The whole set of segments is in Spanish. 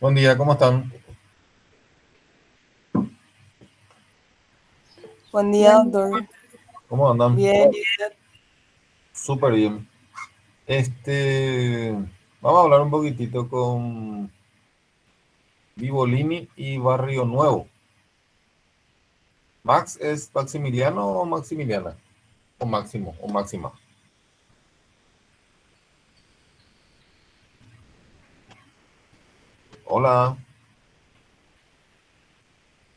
Buen día, ¿cómo están? Buen día, doctor. ¿Cómo andan? Bien. Súper bien. Este, Vamos a hablar un poquitito con Vivolini y Barrio Nuevo. ¿Max es Maximiliano o Maximiliana? ¿O Máximo o Máxima? Hola,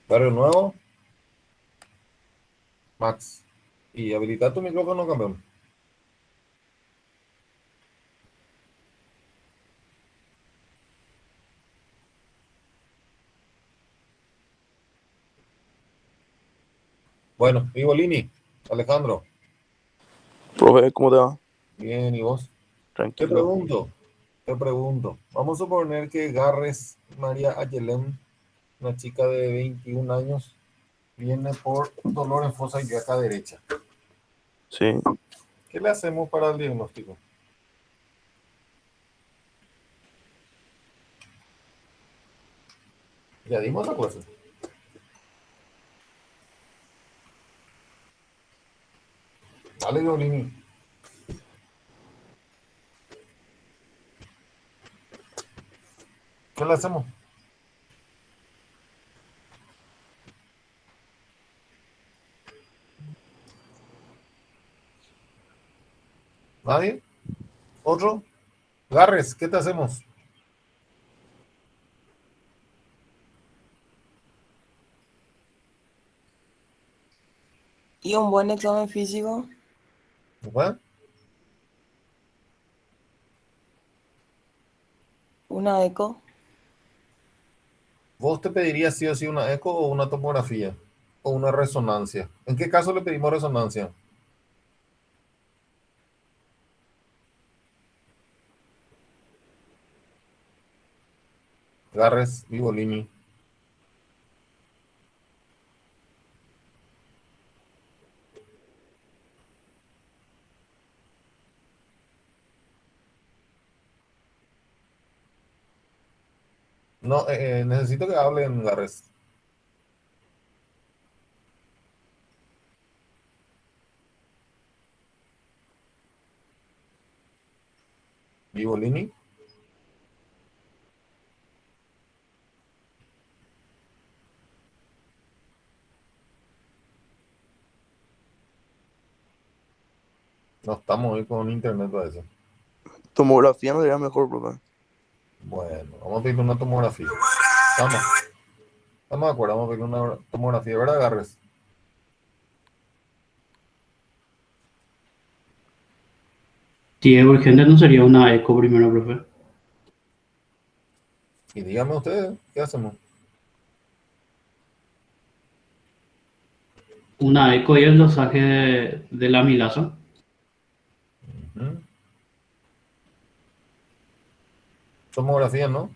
Barrio Nuevo, Max. Y habilita tu micrófono, campeón. Bueno, Vivolini, Alejandro, Profe, ¿cómo te va? bien, ¿y vos? Te Tranquilo. pregunto, te pregunto. Vamos a suponer que Garres María Ayelén, una chica de 21 años, viene por dolor en fosa ilíaca derecha. Sí. ¿Qué le hacemos para el diagnóstico? Ya dimos la clase. Dale, Violini. ¿Qué le hacemos? ¿Nadie? ¿Otro? Garres, ¿qué te hacemos? Y un buen examen físico, ¿Bueno? una eco. ¿Vos te pedirías sí o sí una eco o una tomografía? ¿O una resonancia? ¿En qué caso le pedimos resonancia? Garres, Vivolini. No, necesito que hablen, Garres. Vivolini. No estamos hoy con internet para eso. Tomografía no sería mejor, profe. Bueno, vamos a pedir una tomografía. Estamos, estamos de acuerdo, vamos a pedir una tomografía, ¿verdad, Garres? Si es urgente, ¿no sería una eco primero, profe? Y díganme ustedes, ¿qué hacemos? Una eco y el dosaje de la amilasa. Ujú. Tomografía, ¿no?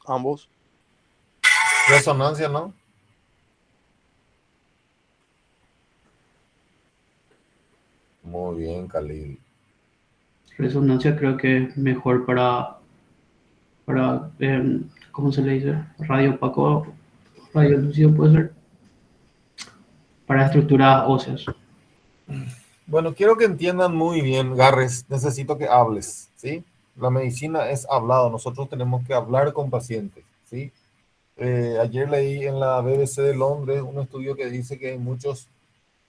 Ambos. Resonancia, ¿no? Muy bien, Khalil. Resonancia creo que es mejor para ¿cómo se le dice? Radio opaco, radio lúcido puede ser, para estructuras óseas. Bueno, quiero que entiendan muy bien, Garres, necesito que hables, ¿sí? La medicina es hablado, nosotros tenemos que hablar con pacientes, ¿sí? Ayer leí en la BBC de Londres un estudio que dice que hay muchos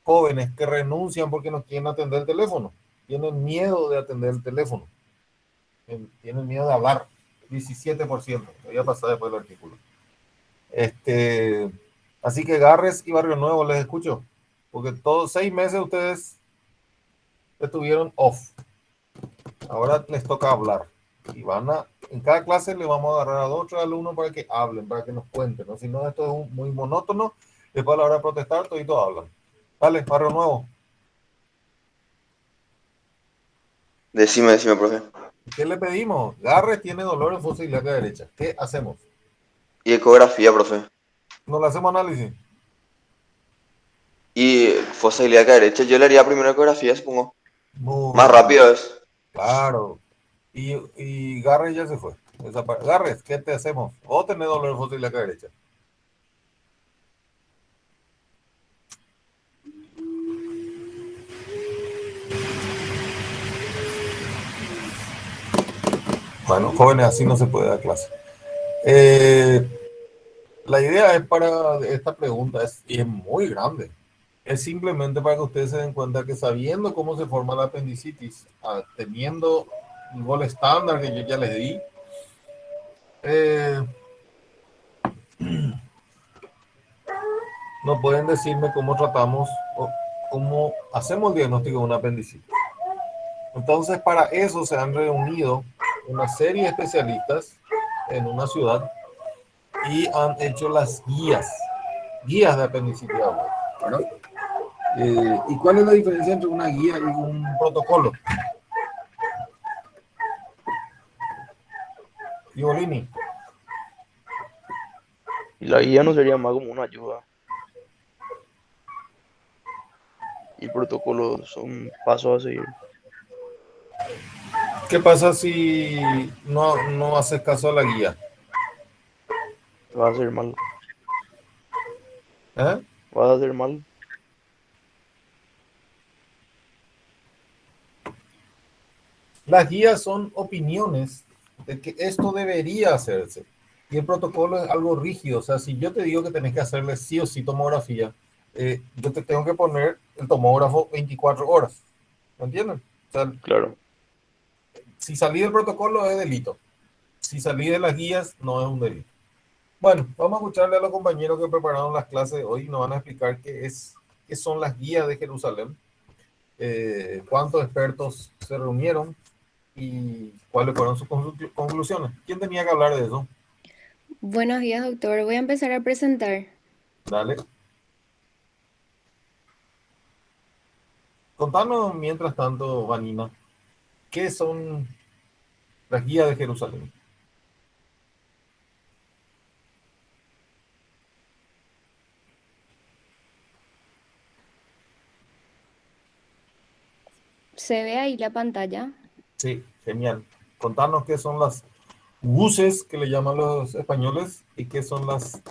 jóvenes que renuncian porque no quieren atender el teléfono, tienen miedo de atender el teléfono, tienen miedo de hablar, 17%, voy a pasar después del artículo. Este, Así que Garres y Barrio Nuevo les escucho, porque todos 6 meses ustedes estuvieron off. Ahora les toca hablar. Y en cada clase le vamos a agarrar a dos o tres alumnos para que hablen, para que nos cuenten, ¿no? Si no, esto es muy monótono. Después a la hora de protestar, todos hablan. Dale, Barrio Nuevo. Decime, profe. ¿Qué le pedimos? Garres tiene dolor en fosa ilíaca derecha. ¿Qué hacemos? Y ecografía, profe. ¿No le hacemos análisis? Y fosa ilíaca derecha, yo le haría primero ecografía, supongo. Muy Más bien. rápido es. Claro. Y Garres ya se fue. Garres, ¿qué te hacemos? O tenés dolor fósil de la derecha. Bueno, jóvenes, así no se puede dar clase. La idea es para esta pregunta, y es muy grande. Es simplemente para que ustedes se den cuenta que sabiendo cómo se forma la apendicitis, teniendo el gol estándar que yo ya les di, no pueden decirme cómo tratamos o cómo hacemos el diagnóstico de una apendicitis. Entonces, para eso se han reunido una serie de especialistas en una ciudad y han hecho las guías de apendicitis aguda, ¿verdad? ¿Y cuál es la diferencia entre una guía y un protocolo? Ivolini. Y la guía no sería más como una ayuda. Y el protocolo son pasos a seguir. ¿Qué pasa si no haces caso a la guía? Vas a hacer mal. ¿Eh? Vas a hacer mal. Las guías son opiniones de que esto debería hacerse. Y el protocolo es algo rígido. O sea, si yo te digo que tenés que hacerle sí o sí tomografía, yo te tengo que poner el tomógrafo 24 horas. ¿Me entienden? O sea, Claro. si salí del protocolo es delito. Si salí de las guías no es un delito. Bueno, vamos a escucharle a los compañeros que prepararon las clases de hoy y nos van a explicar qué son las guías de Jerusalén, cuántos expertos se reunieron y cuáles fueron sus conclusiones. ¿Quién tenía que hablar de eso? Buenos días, doctor. Voy a empezar a presentar. Dale. Contanos, mientras tanto, Vanina, ¿qué son las guías de Jerusalén? ¿Se ve ahí la pantalla? Sí, genial. Contanos qué son las buses que le llaman los españoles y qué son las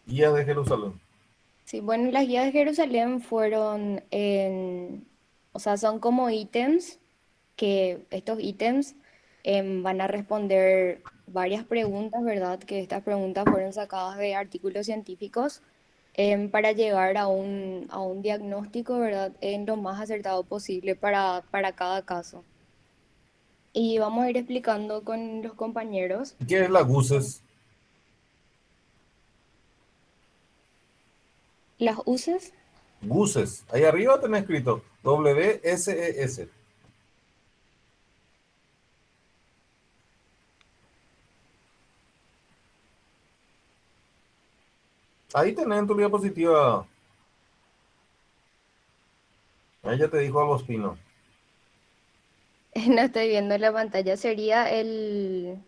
guías de Jerusalén. Sí, bueno, las guías de Jerusalén o sea, son como ítems, que estos ítems van a responder varias preguntas, ¿verdad? Que estas preguntas fueron sacadas de artículos científicos para llegar a un diagnóstico, ¿verdad? En lo más acertado posible para cada caso. Y vamos a ir explicando con los compañeros. ¿Qué es la buses? Las UCES. Buses. Ahí arriba tenés escrito WSES. Ahí tenés en tu diapositiva. Ella te dijo algo espino. No estoy viendo la pantalla. Sería el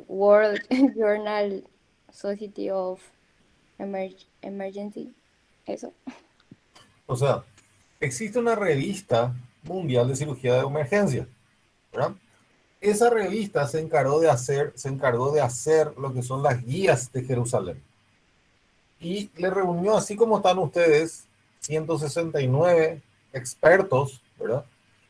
World Journal Society of Emergency. Eso. O sea, existe una revista mundial de cirugía de emergencia, ¿verdad? Esa revista se encargó de hacer lo que son las guías de Jerusalén. Y le reunió, así como están ustedes, 169 expertos, ¿verdad?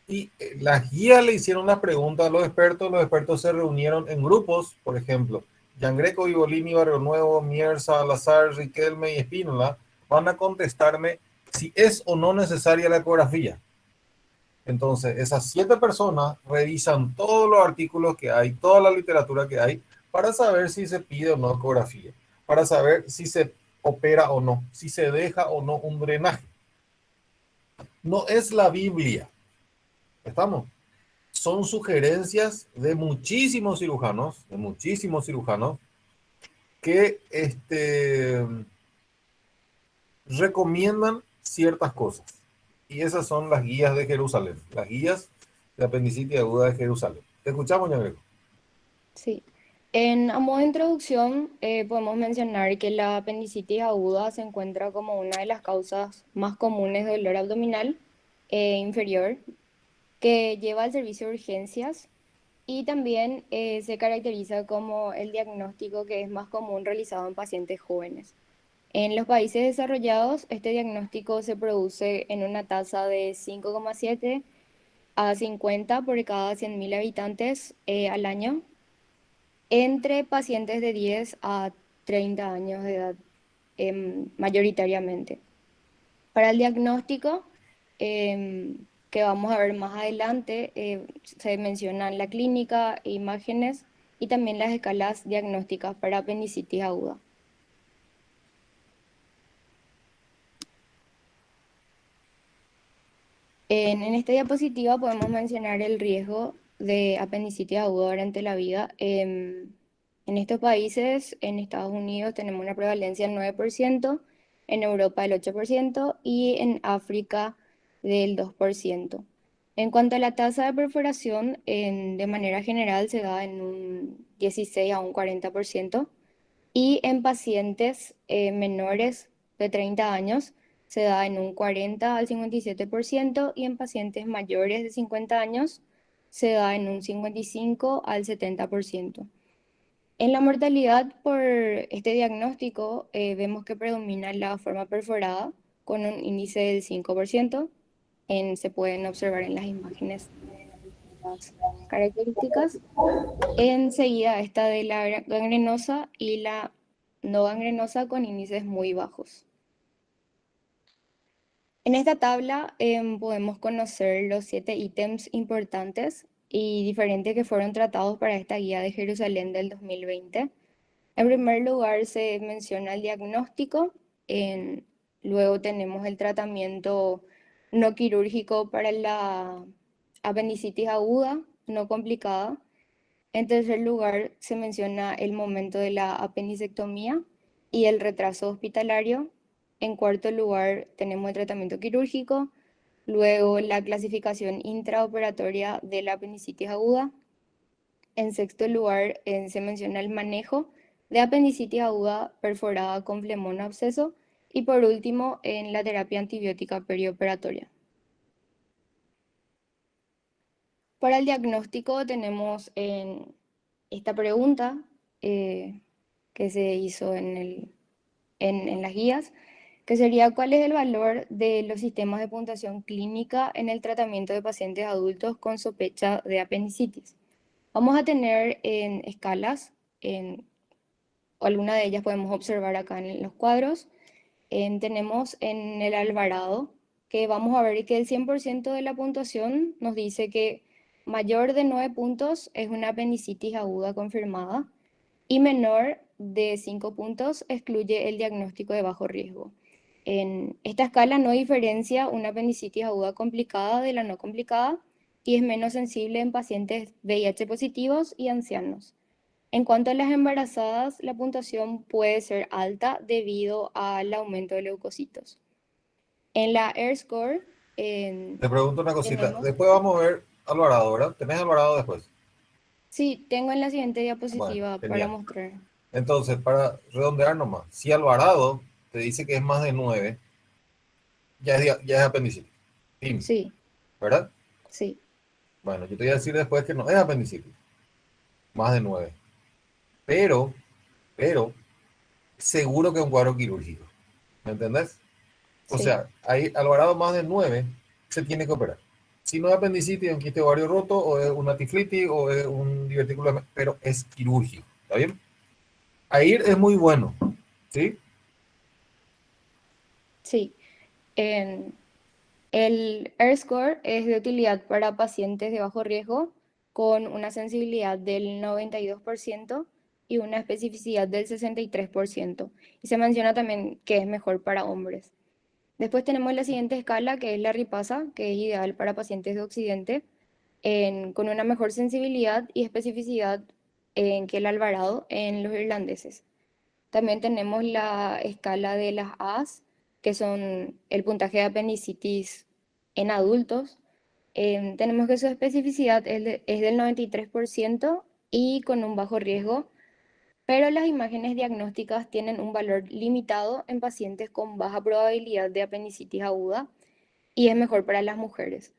Y las guías le hicieron las preguntas a los expertos se reunieron en grupos, por ejemplo, Giangreco, Vivolini, Barrio Nuevo, Mier, Salazar, Riquelme y Espínola van a contestarme si es o no necesaria la ecografía. Entonces, esas 7 personas revisan todos los artículos que hay, toda la literatura que hay, para saber si se pide o no ecografía, para saber si se opera o no, si se deja o no un drenaje. No es la Biblia, ¿estamos? Son sugerencias de muchísimos cirujanos, que recomiendan ciertas cosas. Y esas son las guías de Jerusalén, las guías de apendicitis aguda de Jerusalén. ¿Te escuchamos, Ñagrego? Sí. A modo de introducción, podemos mencionar que la apendicitis aguda se encuentra como una de las causas más comunes de dolor abdominal inferior. que lleva al servicio de urgencias y también se caracteriza como el diagnóstico que es más común realizado en pacientes jóvenes. En los países desarrollados, este diagnóstico se produce en una tasa de 5,7 a 50 por cada 100.000 habitantes al año entre pacientes de 10 a 30 años de edad, mayoritariamente. Para el diagnóstico, que vamos a ver más adelante, se mencionan la clínica, imágenes y también las escalas diagnósticas para apendicitis aguda. En esta diapositiva podemos mencionar el riesgo de apendicitis aguda durante la vida. En estos países, en Estados Unidos tenemos una prevalencia del 9%, en Europa del 8% y en África del 2%. En cuanto a la tasa de perforación, de manera general se da en un 16 a un 40% y en pacientes menores de 30 años se da en un 40 al 57% y en pacientes mayores de 50 años se da en un 55 al 70%. En la mortalidad por este diagnóstico vemos que predomina la forma perforada con un índice del 5%. Se pueden observar en las imágenes las características. Enseguida esta de la gangrenosa y la no gangrenosa con índices muy bajos. En esta tabla podemos conocer los 7 ítems importantes y diferentes que fueron tratados para esta guía de Jerusalén del 2020. En primer lugar se menciona el diagnóstico, luego tenemos el tratamiento no quirúrgico para la apendicitis aguda, no complicada. En tercer lugar se menciona el momento de la apendicectomía y el retraso hospitalario. En cuarto lugar tenemos el tratamiento quirúrgico, luego la clasificación intraoperatoria de la apendicitis aguda. En sexto lugar se menciona el manejo de apendicitis aguda perforada con flemón absceso y por último en la terapia antibiótica perioperatoria. Para el diagnóstico tenemos en esta pregunta que se hizo en las guías, que sería ¿cuál es el valor de los sistemas de puntuación clínica en el tratamiento de pacientes adultos con sospecha de apendicitis? Vamos a tener en escalas, alguna de ellas podemos observar acá en los cuadros. Tenemos en el Alvarado, que vamos a ver que el 100% de la puntuación nos dice que mayor de 9 puntos es una apendicitis aguda confirmada y menor de 5 puntos excluye el diagnóstico de bajo riesgo. En esta escala no diferencia una apendicitis aguda complicada de la no complicada y es menos sensible en pacientes VIH positivos y ancianos. En cuanto a las embarazadas, la puntuación puede ser alta debido al aumento de leucocitos. En la AirScore, Te pregunto una cosita. tenemos... Después vamos a ver Alvarado, ¿verdad? ¿Tenés Alvarado después? Sí, tengo en la siguiente Bueno, diapositiva para genial. mostrar. Entonces, para redondear nomás, si Alvarado te dice que es más de 9, ya es apendicitis. Fin, Sí, ¿verdad? sí, Bueno, yo te voy a decir después que no es apendicitis. Más de 9. Pero, seguro que es un cuadro quirúrgico. ¿Me entendés? O sí, sea, ahí Alvarado más de 9 se tiene que operar. Si no es apendicitis, es un quiste ovario roto, o es una tiflitis, o es un divertículo, pero es quirúrgico. ¿Está bien? AIR es muy bueno. ¿Sí? sí. El AirScore es de utilidad para pacientes de bajo riesgo con una sensibilidad del 92% y una especificidad del 63%. Y se menciona también que es mejor para hombres. Después tenemos la siguiente escala, que es la RIPASA, que es ideal para pacientes de Occidente, con una mejor sensibilidad y especificidad que el Alvarado en los irlandeses. También tenemos la escala de las AS, que son el puntaje de apendicitis en adultos. Tenemos que su especificidad es del 93% y con un bajo riesgo, pero las imágenes diagnósticas tienen un valor limitado en pacientes con baja probabilidad de apendicitis aguda y es mejor para las mujeres.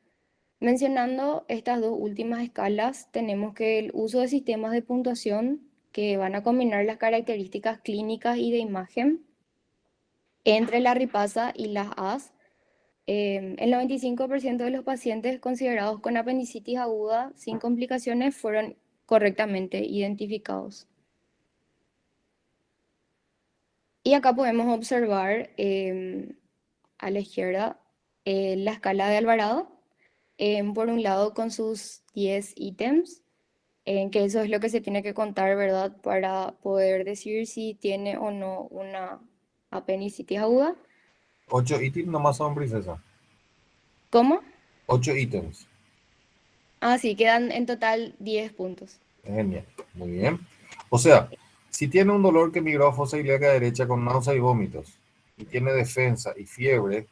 Mencionando estas dos últimas escalas, tenemos que el uso de sistemas de puntuación que van a combinar las características clínicas y de imagen entre la ripasa y las AS. El 95% de los pacientes considerados con apendicitis aguda sin complicaciones fueron correctamente identificados. Y acá podemos observar a la izquierda la escala de Alvarado, por un lado con sus 10 ítems, que eso es lo que se tiene que contar, ¿verdad? Para poder decir si tiene o no una apendicitis aguda. 8 ítems nomás son, princesa. ¿Cómo? 8 ítems. Ah, sí, quedan en total 10 puntos. Genial. Muy bien. O sea, si tiene un dolor que migró a fosa ilíaca derecha con náusea y vómitos, y tiene defensa y fiebre,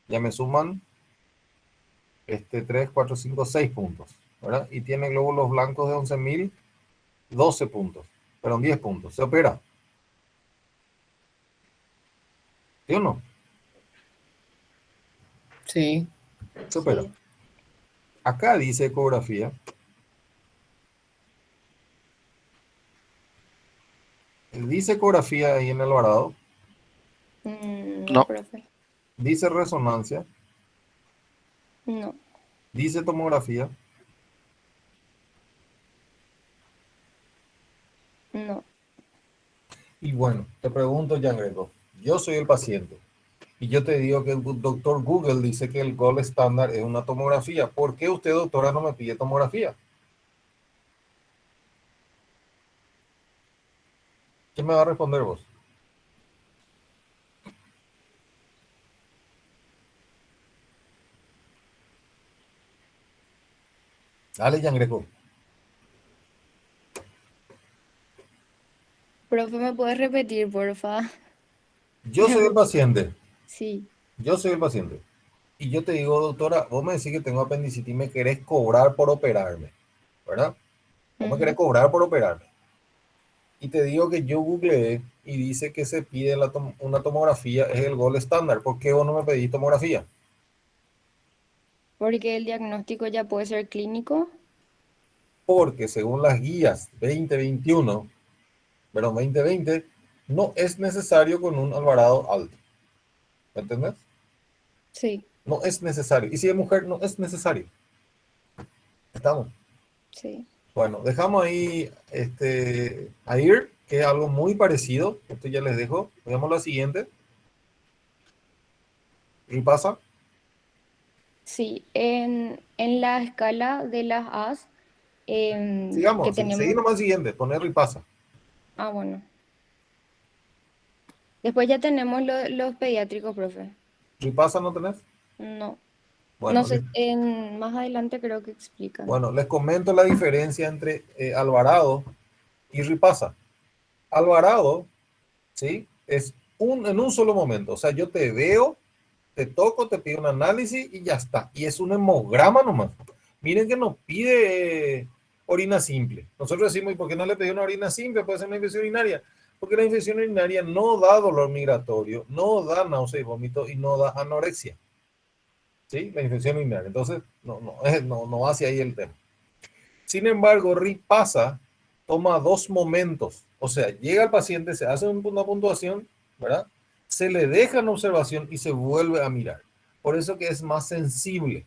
ya me suman 3, 4, 5, 6 puntos, ¿verdad? Y tiene glóbulos blancos de 11.000, 12 puntos, perdón, 10 puntos. Se opera. ¿Sí o no? Sí. Se opera. Sí. Acá dice ecografía. Dice ecografía ahí en Alvarado. No, No. profe. Dice resonancia. No. Dice tomografía. No. Y bueno, te pregunto, Jan Greco, yo soy el paciente y yo te digo que el doctor Google dice que el gold estándar es una tomografía. ¿Por qué usted, doctora, no me pide tomografía? ¿Qué me va a responder vos? Dale, Jan Greco. Profe, ¿me puedes repetir, porfa? Yo soy el paciente. Sí. Yo soy el paciente. Y yo te digo, doctora, vos me decís que tengo apendicitis y me querés cobrar por operarme, ¿verdad? Vos me querés Ujú. cobrar por operarme. Y te digo que yo googleé y dice que se pide una tomografía, es el gold estándar. ¿Por qué vos no me pedís tomografía? Porque el diagnóstico ya puede ser clínico. Porque según las guías 2021, perdón, 2020, no es necesario con un Alvarado alto. ¿Me entendés? Sí, No es necesario. Y si es mujer, no es necesario. Estamos. sí. Bueno, dejamos ahí a ir, que es algo muy parecido. Esto ya les dejo. Veamos la siguiente. Y pasa. Sí, en la escala de las As que Sigamos, seguí tenemos. nomás siguiente. Poner y pasa. Ah, bueno. Después ya tenemos los pediátricos, profe. ¿Y pasa no tenés? No. No Bueno, sé, más adelante creo que explican. bueno, les comento la diferencia entre Alvarado y Ripasa. Alvarado, ¿sí? Es en un solo momento. O sea, yo te veo, te toco, te pido un análisis y ya está. Y es un hemograma nomás. Miren que nos pide orina simple. Nosotros decimos, ¿y por qué no le pedí una orina simple? Puede ser una infección urinaria. Porque la infección urinaria no da dolor migratorio, no da náusea y vómito y no da anorexia. ¿Sí? La infección urinaria. Entonces, no va hacia ahí el tema. Sin embargo, Ripasa toma dos momentos. O sea, llega el paciente, se hace una puntuación, ¿verdad? Se le deja en observación y se vuelve a mirar. Por eso que es más sensible.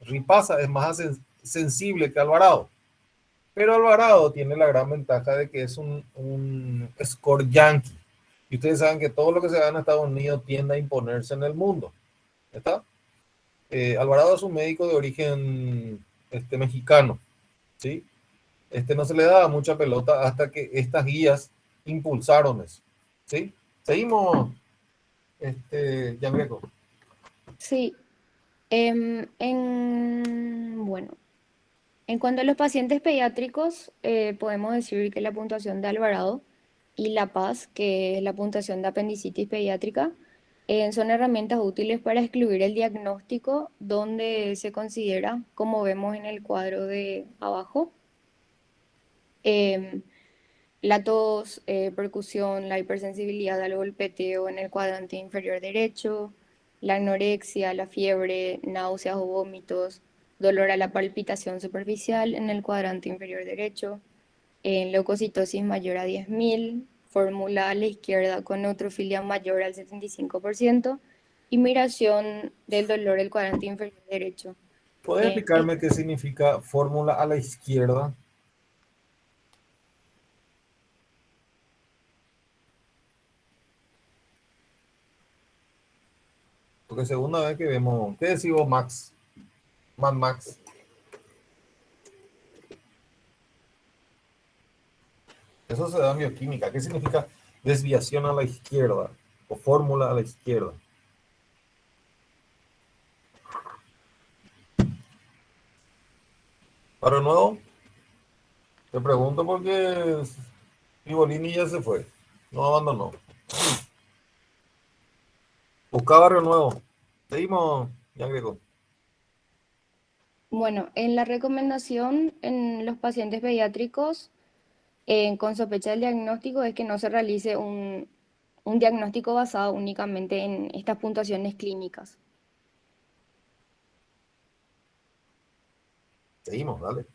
Ripasa es más sensible que Alvarado. Pero Alvarado tiene la gran ventaja de que es un score yankee. Y ustedes saben que todo lo que se da en Estados Unidos tiende a imponerse en el mundo. ¿Está? Alvarado es un médico de origen mexicano. ¿Sí? No se le daba mucha pelota hasta que estas guías impulsaron eso. ¿Sí? Seguimos, Jan Greco. Sí. Bueno, en cuanto a los pacientes pediátricos, podemos decir que la puntuación de Alvarado y La Paz, que es la puntuación de apendicitis pediátrica, son herramientas útiles para excluir el diagnóstico donde se considera, como vemos en el cuadro de abajo, em, la tos, percusión, la hipersensibilidad al golpeteo en el cuadrante inferior derecho, la anorexia, la fiebre, náuseas o vómitos, dolor a la palpitación superficial en el cuadrante inferior derecho, en leucocitosis mayor a 10.000, fórmula a la izquierda con neutrofilia mayor al 75% y migración del dolor del cuadrante inferior derecho. ¿Puedes explicarme qué significa fórmula a la izquierda? Porque segunda vez que vemos, ¿qué decís vos, Max? Max. Eso se da en bioquímica. ¿Qué significa desviación a la izquierda o fórmula a la izquierda? Para nuevo, te pregunto porque Pivolini ya se fue, no abandonó. Buscaba Barrio Nuevo. Seguimos, ya agrego. Bueno, en la recomendación en los pacientes pediátricos con sospecha del diagnóstico es que no se realice un diagnóstico basado únicamente en estas puntuaciones clínicas. Seguimos, dale.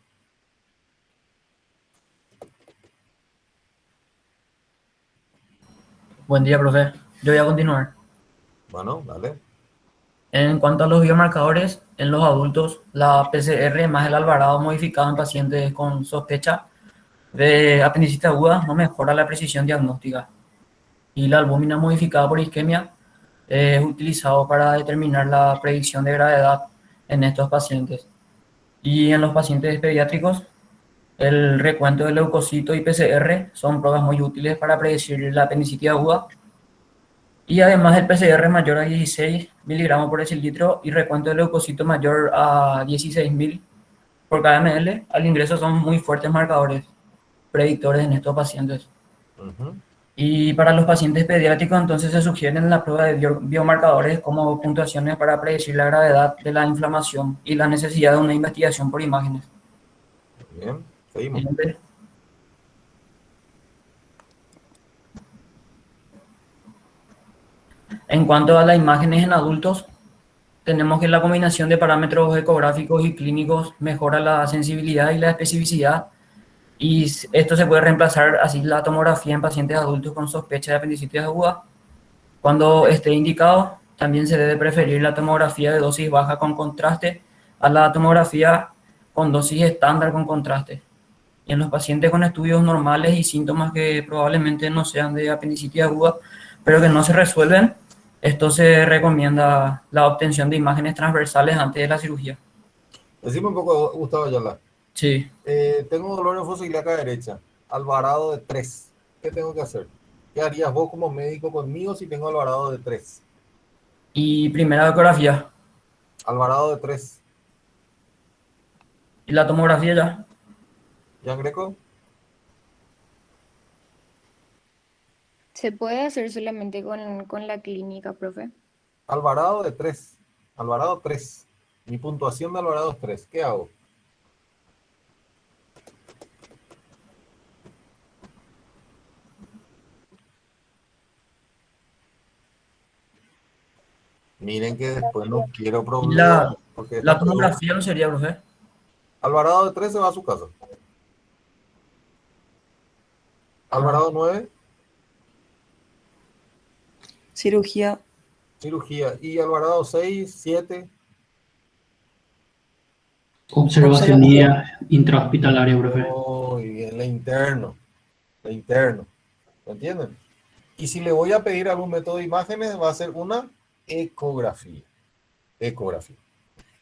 Buen día, profe. Yo voy a continuar. Bueno, dale. En cuanto a los biomarcadores, en los adultos, la PCR más el Alvarado modificado en pacientes con sospecha de apendicitis aguda no mejora la precisión diagnóstica. Y la albúmina modificada por isquemia es utilizado para determinar la predicción de gravedad en estos pacientes. Y en los pacientes pediátricos, el recuento de leucocitos y PCR son pruebas muy útiles para predecir la apendicitis aguda. Y además el PCR mayor a 16 miligramos por decilitro y recuento de leucocito mayor a 16.000 por cada ml al ingreso son muy fuertes marcadores predictores en estos pacientes. Y para los pacientes pediátricos entonces se sugieren la prueba de biomarcadores como puntuaciones para predecir la gravedad de la inflamación y la necesidad de una investigación por imágenes. Bien, seguimos. Siguiente. En cuanto a las imágenes en adultos, tenemos que la combinación de parámetros ecográficos y clínicos mejora la sensibilidad y la especificidad, y esto se puede reemplazar así la tomografía en pacientes adultos con sospecha de apendicitis aguda. Cuando esté indicado, también se debe preferir la tomografía de dosis baja con contraste a la tomografía con dosis estándar con contraste. Y en los pacientes con estudios normales y síntomas que probablemente no sean de apendicitis aguda, pero que no se resuelven, esto se recomienda la obtención de imágenes transversales antes de la cirugía. Decime un poco, Gustavo Ayala. Sí. Tengo dolor en fosa ilíaca derecha, Alvarado de 3. ¿Qué tengo que hacer? ¿Qué harías vos como médico conmigo si tengo Alvarado de 3? Y primera ecografía. Alvarado de 3. ¿Y la tomografía ya? ¿Jan Greco? ¿Se puede hacer solamente con la clínica, profe? Alvarado de 3. Alvarado 3. Mi puntuación de Alvarado es 3. ¿Qué hago? Miren que después no quiero ¿Y problemas. la tomografía no sería, profe? Alvarado de 3 se va a su casa. Alvarado 9. Cirugía. Cirugía. Y Alvarado 6, 7. Observación intrahospitalaria, profe. Muy bien, la interno. La interno. ¿Me entienden? Y si le voy a pedir algún método de imágenes, va a ser una ecografía. Ecografía.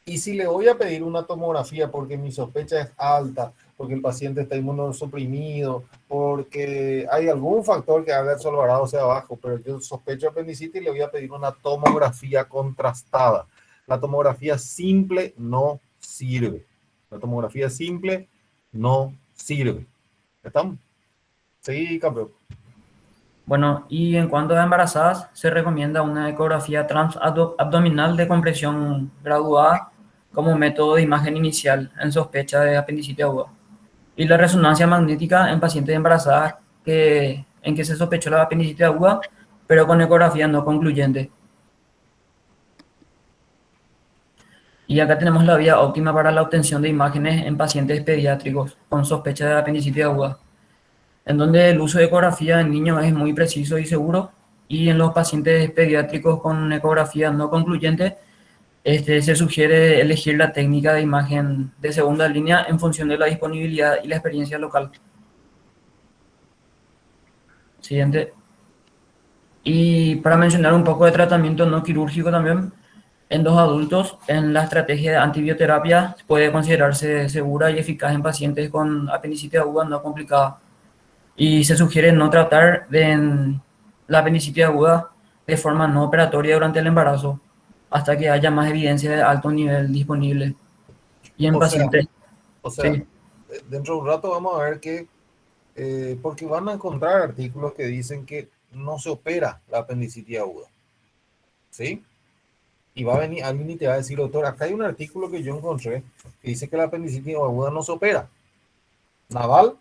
Y si le voy a pedir una tomografía porque mi sospecha es alta, porque el paciente está inmunosuprimido, porque hay algún factor que haga su Alvarado sea bajo, pero yo sospecho apendicitis y le voy a pedir una tomografía contrastada. La tomografía simple no sirve. La tomografía simple no sirve. ¿Estamos? Sí, campeón. Bueno, y en cuanto a embarazadas, se recomienda una ecografía transabdominal de compresión graduada como método de imagen inicial en sospecha de apendicitis aguda. Y la resonancia magnética en pacientes embarazadas en que se sospechó la apendicitis aguda, pero con ecografía no concluyente. Y acá tenemos la vía óptima para la obtención de imágenes en pacientes pediátricos con sospecha de apendicitis aguda, en donde el uso de ecografía en niños es muy preciso y seguro, y en los pacientes pediátricos con ecografía no concluyente, se sugiere elegir la técnica de imagen de segunda línea en función de la disponibilidad y la experiencia local. Siguiente. Y para mencionar un poco de tratamiento no quirúrgico también, en los adultos, en la estrategia de antibioterapia puede considerarse segura y eficaz en pacientes con apendicitis aguda no complicada. Y se sugiere no tratar la apendicitis aguda de forma no operatoria durante el embarazo, hasta que haya más evidencia de alto nivel disponible. Y en O sea, pacientes, o sea, sí, dentro de un rato vamos a ver que, porque van a encontrar artículos que dicen que no se opera la apendicitis aguda, ¿sí? Y va a venir alguien y te va a decir, doctor, acá hay un artículo que yo encontré que dice que la apendicitis aguda no se opera. Naval,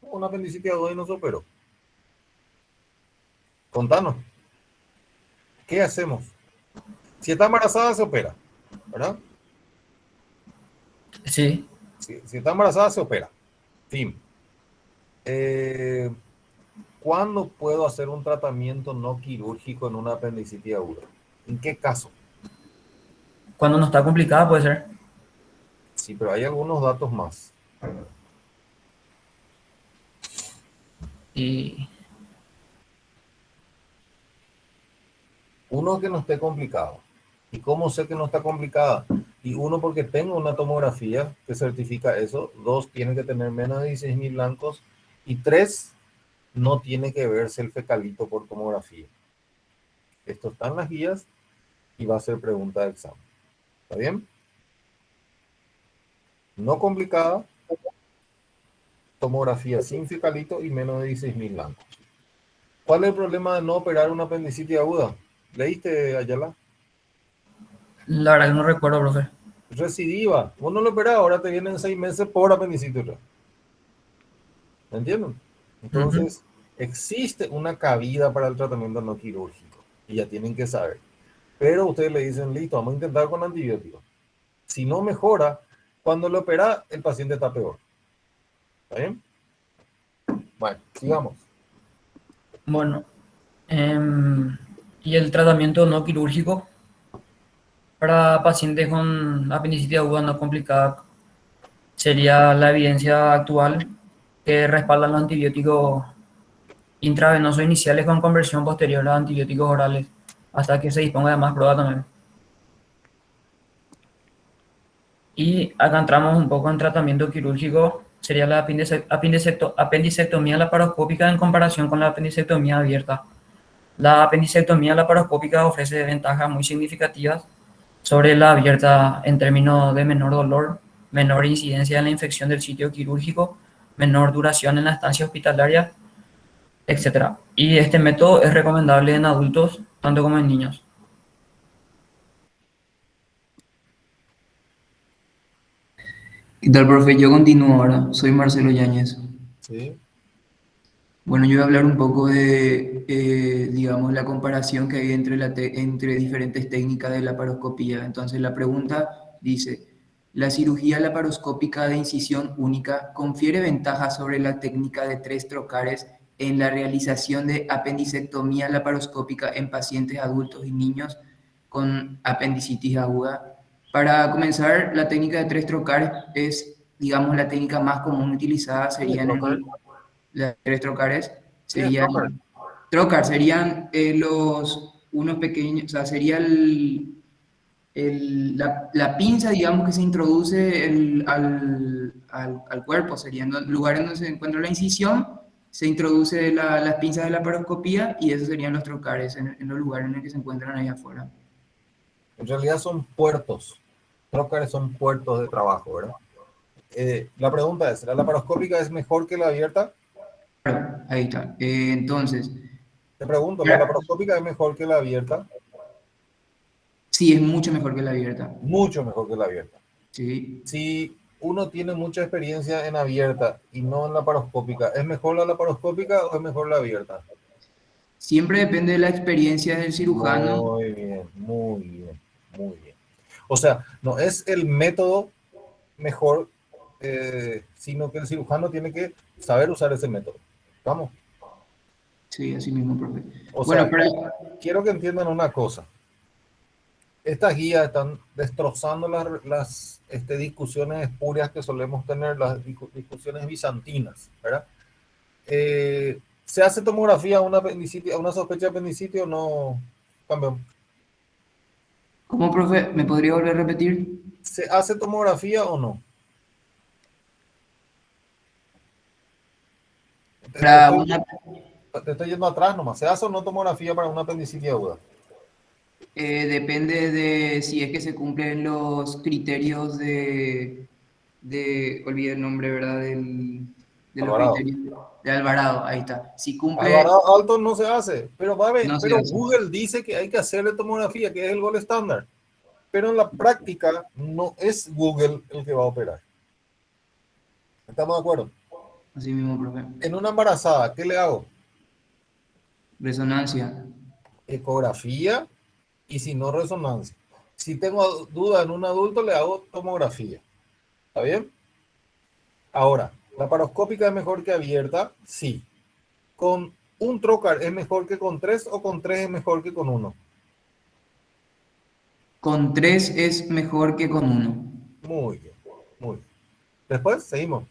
una apendicitis aguda y no se operó. Contanos, ¿qué hacemos? Si está embarazada, se opera, ¿verdad? sí. Si está embarazada, se opera. Fin. ¿Cuándo puedo hacer un tratamiento no quirúrgico en una apendicitis aguda? ¿En qué caso? Cuando no está complicada puede ser. Sí, pero hay algunos datos más. Y Uno, que no esté complicado. ¿Y cómo sé que no está complicada? Y uno, porque tengo una tomografía que certifica eso. Dos, tiene que tener menos de 16.000 blancos. Y tres, no tiene que verse el fecalito por tomografía. Esto está en las guías y va a ser pregunta de examen. ¿Está bien? No complicada, tomografía sin fecalito y menos de 16.000 blancos. ¿Cuál es el problema de no operar una apendicitis aguda? ¿Leíste, Ayala? la verdad que no recuerdo, profe. Recidiva. Vos no lo operás, ahora te vienen 6 meses por apendicitis. ¿Me entienden? Entonces, existe una cabida para el tratamiento no quirúrgico y ya tienen que saber. Pero ustedes le dicen, listo, vamos a intentar con antibióticos. Si no mejora, cuando lo opera, el paciente está peor. ¿Está bien? Bueno, sigamos. Bueno, y el tratamiento no quirúrgico para pacientes con apendicitis aguda no complicada sería la evidencia actual que respaldan los antibióticos intravenosos iniciales con conversión posterior a antibióticos orales, hasta que se disponga de más pruebas también. Y acá entramos un poco en tratamiento quirúrgico, sería la apendicectomía laparoscópica en comparación con la apendicectomía abierta. La apendicectomía laparoscópica ofrece ventajas muy significativas sobre la abierta en términos de menor dolor, menor incidencia en la infección del sitio quirúrgico, menor duración en la estancia hospitalaria, etc. Y este método es recomendable en adultos, tanto como en niños. ¿Qué tal, profe? Yo continúo ahora. Soy Marcelo Yáñez. ¿Sí? Bueno, yo voy a hablar un poco de, digamos, la comparación que hay entre diferentes técnicas de laparoscopía. Entonces, la pregunta dice, ¿la cirugía laparoscópica de incisión única confiere ventajas sobre la técnica de 3 trocares en la realización de apendicectomía laparoscópica en pacientes adultos y niños con apendicitis aguda? Para comenzar, la técnica de 3 trocares es, digamos, la técnica más común utilizada, sería en Trocar. las 3 trocares, Sí, es serían, trocar. trocar, serían unos pequeños, o sea, sería la pinza, digamos, que se introduce al cuerpo, serían los lugares donde se encuentra la incisión, se introduce las pinzas de la laparoscopía y esos serían los trocares en los lugares en los que se encuentran ahí afuera. En realidad son puertos. Trocares son puertos de trabajo, ¿verdad? La pregunta es, ¿la laparoscópica es mejor que la abierta? Claro, ahí está. Entonces, Te pregunto, ¿la laparoscópica es mejor que la abierta? sí, es mucho mejor que la abierta. Mucho mejor que la abierta. Sí. Si uno tiene mucha experiencia en abierta y no en laparoscópica, ¿es mejor la laparoscópica o es mejor la abierta? Siempre depende de la experiencia del cirujano. Muy bien, muy bien, muy bien. O sea, no es el método mejor, sino que el cirujano tiene que saber usar ese método. ¿Vamos? Sí, así mismo, profe. O Bueno, sea, quiero que entiendan una cosa. Estas guías están destrozando las discusiones espurias que solemos tener, las discusiones bizantinas, ¿verdad? ¿Se hace tomografía a una apendicitis, a una sospecha de apendicitis o no, campeón? ¿cómo, profe? ¿Me podría volver a repetir? ¿Se hace tomografía o no? Para una, Te estoy yendo atrás nomás. ¿Se hace o no tomografía para una apendicitis aguda? depende de si es que se cumplen los criterios olvidé el nombre, ¿verdad? De los Alvarado. criterios de Alvarado, ahí está. Si cumple, Alvarado alto no se hace, pero, no se pero hace. Google dice que hay que hacerle tomografía, que es el gol estándar. Pero en la práctica no es Google el que va a operar. ¿Estamos de acuerdo? Así mismo, profe. En una embarazada, ¿qué le hago? Resonancia. Ecografía y si no, resonancia. Si tengo duda en un adulto, le hago tomografía. ¿Está bien? Ahora, laparoscópica es mejor que abierta, sí. ¿Con un trocar es mejor que con 3 o con 3 es mejor que con 1? Con 3 es mejor que con 1. Muy bien, muy bien. Después, seguimos.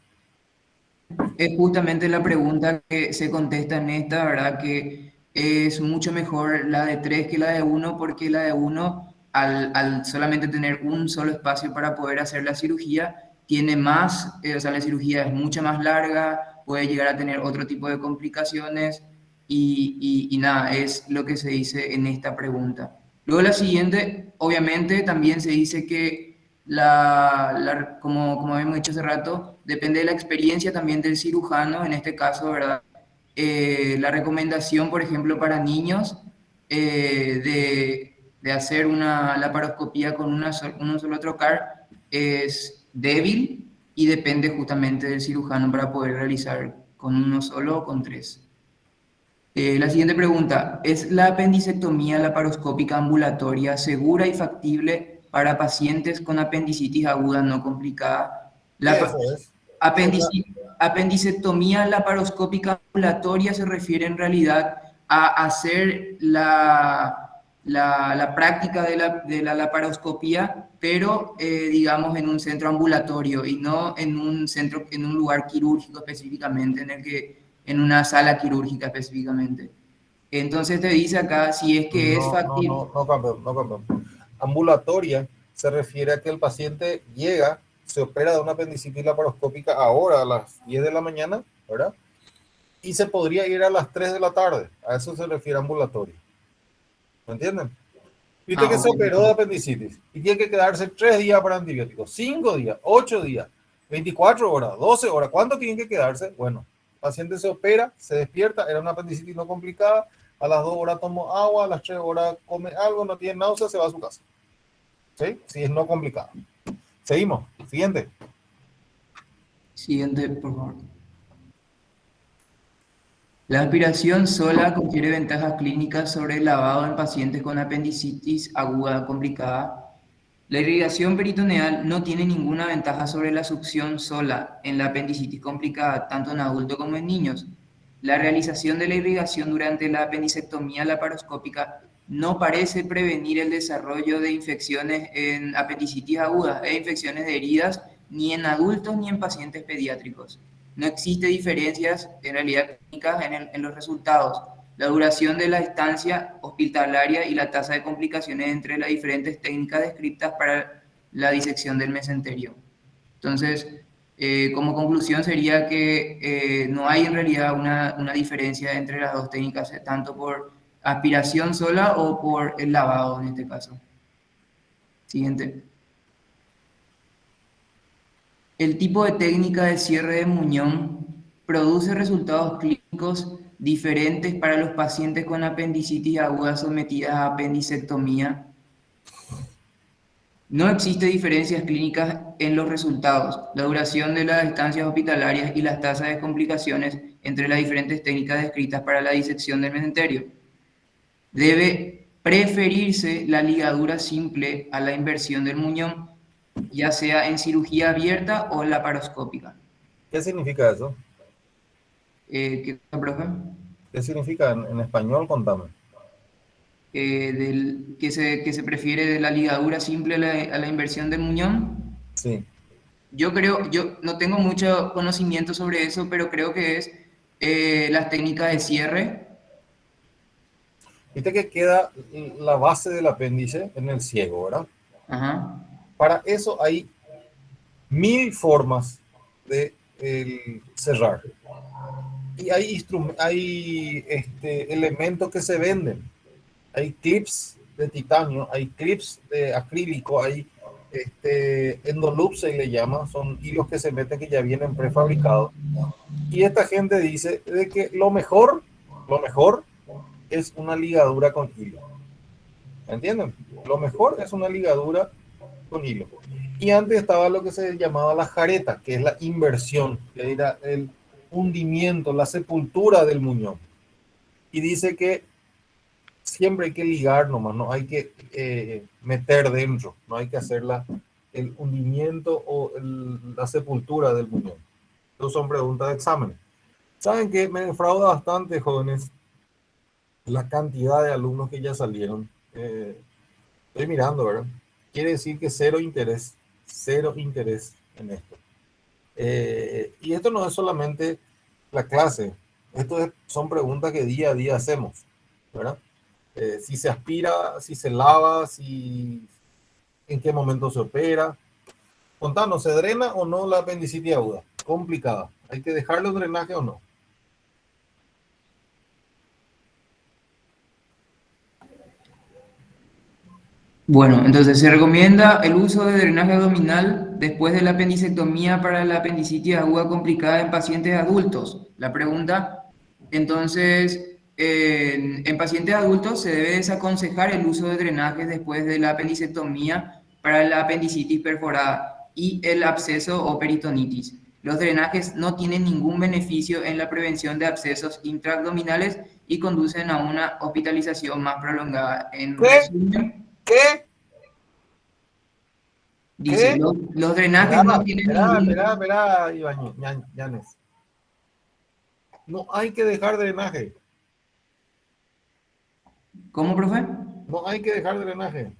Es justamente la pregunta que se contesta en esta, ¿verdad? Que es mucho mejor la de 3 que la de 1, porque la de 1, al solamente tener un solo espacio para poder hacer la cirugía, tiene más, o sea, la cirugía es mucho más larga, puede llegar a tener otro tipo de complicaciones y nada, es lo que se dice en esta pregunta. Luego la siguiente, obviamente, también se dice que como habíamos dicho hace rato, depende de la experiencia también del cirujano, en este caso, ¿verdad? La recomendación, por ejemplo, para niños de hacer una laparoscopía con un solo trocar es débil y depende justamente del cirujano para poder realizar con uno solo o con 3. La siguiente pregunta, ¿es la apendicectomía laparoscópica ambulatoria segura y factible para pacientes con apendicitis aguda no complicada? Eso es. Apendicectomía laparoscópica ambulatoria se refiere en realidad a hacer la práctica de la laparoscopía, pero digamos en un centro ambulatorio y no en un lugar quirúrgico específicamente, en una sala quirúrgica específicamente. Entonces te dice acá si es que es factible. No, campeón. Ambulatoria se refiere a que el paciente llega, se opera de una apendicitis laparoscópica ahora a las 10 de la mañana, ¿verdad? Y se podría ir a las 3 de la tarde. A eso se refiere ambulatoria. ¿Me entienden? Viste que se operó de apendicitis y tiene que quedarse 3 días para antibióticos, 5 días, 8 días, 24 horas, 12 horas. ¿Cuánto tienen que quedarse? Bueno, el paciente se opera, se despierta, era una apendicitis no complicada, a las 2 horas tomó agua, a las 3 horas come algo, no tiene náuseas, se va a su casa. ¿Sí? Si es no complicado. Seguimos. Siguiente. Siguiente, por favor. La aspiración sola confiere ventajas clínicas sobre el lavado en pacientes con apendicitis aguda complicada. La irrigación peritoneal no tiene ninguna ventaja sobre la succión sola en la apendicitis complicada, tanto en adultos como en niños. La realización de la irrigación durante la apendicectomía laparoscópica no parece prevenir el desarrollo de infecciones en apendicitis agudas e infecciones de heridas ni en adultos ni en pacientes pediátricos. No existe diferencias en realidad clínicas en los resultados. La duración de la estancia hospitalaria y la tasa de complicaciones entre las diferentes técnicas descritas para la disección del mesenterio. Entonces, como conclusión sería que no hay en realidad una diferencia entre las dos técnicas, tanto por aspiración sola o por el lavado en este caso. Siguiente. El tipo de técnica de cierre de muñón produce resultados clínicos diferentes para los pacientes con apendicitis aguda sometidas a apendicectomía. No existe diferencias clínicas en los resultados, la duración de las estancias hospitalarias y las tasas de complicaciones entre las diferentes técnicas descritas para la disección del mesenterio. Debe preferirse la ligadura simple a la inversión del muñón, ya sea en cirugía abierta o laparoscópica. ¿Qué significa eso? ¿Qué cosa, profe? ¿Qué significa en español? Contame. Que se prefiere de la ligadura simple a la inversión del muñón. Sí. Yo no tengo mucho conocimiento sobre eso, pero creo que es las técnicas de cierre. Viste que queda la base del apéndice en el ciego, ¿verdad? Ajá. Para eso hay 1000 formas de cerrar. Y hay elementos que se venden. Hay clips de titanio, hay clips de acrílico, hay endoloops se le llama, son hilos que se meten que ya vienen prefabricados. Y esta gente dice de que lo mejor es una ligadura con hilo. ¿Entienden? Lo mejor es una ligadura con hilo. Y antes estaba lo que se llamaba la jareta, que es la inversión, que era el hundimiento, la sepultura del muñón. Y dice que siempre hay que ligar nomás, no hay que meter dentro, no hay que hacer el hundimiento o la sepultura del muñón. Estas son preguntas de examen. ¿Saben qué? Me defrauda bastante, jóvenes, la cantidad de alumnos que ya salieron. Estoy mirando, ¿verdad? Quiere decir que cero interés en esto. Y esto no es solamente la clase, son preguntas que día a día hacemos, ¿verdad? Si se aspira, si se lava, en qué momento se opera. Contanos, ¿se drena o no la apendicitis aguda? Complicada. ¿Hay que dejarle un drenaje o no? Bueno, entonces se recomienda el uso de drenaje abdominal después de la apendicectomía para la apendicitis aguda complicada en pacientes adultos. La pregunta, entonces, en pacientes adultos se debe desaconsejar el uso de drenajes después de la apendicectomía para la apendicitis perforada y el absceso o peritonitis. Los drenajes no tienen ningún beneficio en la prevención de abscesos intraabdominales y conducen a una hospitalización más prolongada. En resumen, ¿Qué? dice, ¿Qué? los drenajes no tienen ningún... Espera, Yanes. No hay que dejar drenaje. ¿Cómo, profe? No hay que dejar drenaje.